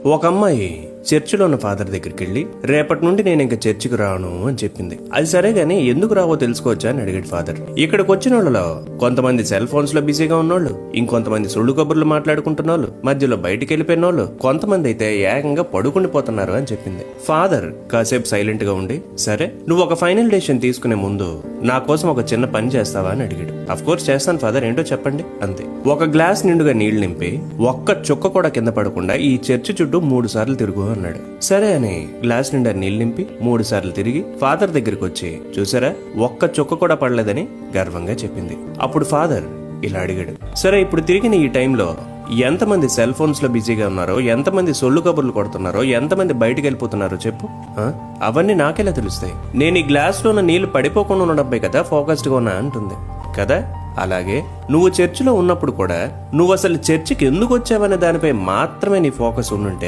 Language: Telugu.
ఒక అమ్మాయి చర్చిలో ఉన్న ఫాదర్ దగ్గరికి వెళ్ళి రేపటి నుండి నేను ఇంకా చర్చికి రాను అని చెప్పింది. అది సరే గానీ ఎందుకు రావో తెలుసుకోవచ్చా అని అడిగాడు ఫాదర్. ఇక్కడికి వచ్చిన వాళ్ళలో కొంతమంది సెల్ ఫోన్స్ లో బిజీగా ఉన్నోళ్ళు, ఇంకొంతమంది సుళ్ళు కబుర్లు మాట్లాడుకుంటున్న వాళ్ళు, మధ్యలో బయటికి వెళ్ళిపోయిన వాళ్ళు, కొంతమంది అయితే ఏకంగా పడుకుండిపోతున్నారు అని చెప్పింది. ఫాదర్ కాసేపు సైలెంట్ గా ఉండి, సరే నువ్వు ఒక ఫైనల్ డెసిషన్ తీసుకునే ముందు నా కోసం ఒక చిన్న పని చేస్తావా అని అడిగాడు. అఫ్ కోర్స్ చేస్తాను ఫాదర్, ఏంటో చెప్పండి అంతే. ఒక గ్లాస్ నిండుగా నీళ్లు నింపి ఒక్క చుక్క కూడా కింద పడకుండా ఈ చర్చి చుట్టూ 3 సార్లు తిరుగు అన్నాడు. సరే అని గ్లాస్ నిండా నీళ్లు నింపి 3 సార్లు తిరిగి ఫాదర్ దగ్గరికి వచ్చి, చూసారా ఒక్క చుక్క కూడా పడలేదని గర్వంగా చెప్పింది. అప్పుడు ఫాదర్ ఇలా అడిగాడు, సరే ఇప్పుడు తిరిగిన ఈ టైంలో ఎంతమంది సెల్ ఫోన్స్ లో బిజీగా ఉన్నారో, ఎంతమంది సొల్లు కబుర్లు కొడుతున్నారో, ఎంతమంది బయటికి వెళ్ళిపోతున్నారో చెప్పు. అవన్నీ నాకెలా తెలుస్తాయి? నేను ఈ గ్లాస్ లో ఉన్న నీళ్లు పడిపోకుండా ఉండడమే కదా ఫోకస్డ్ గా ఉన్నా అంటుంది కదా. అలాగే నువ్వు చర్చిలో ఉన్నప్పుడు కూడా నువ్వు అసలు చర్చికి ఎందుకు వచ్చావనే దానిపై మాత్రమే నీ ఫోకస్ ఉండుంటే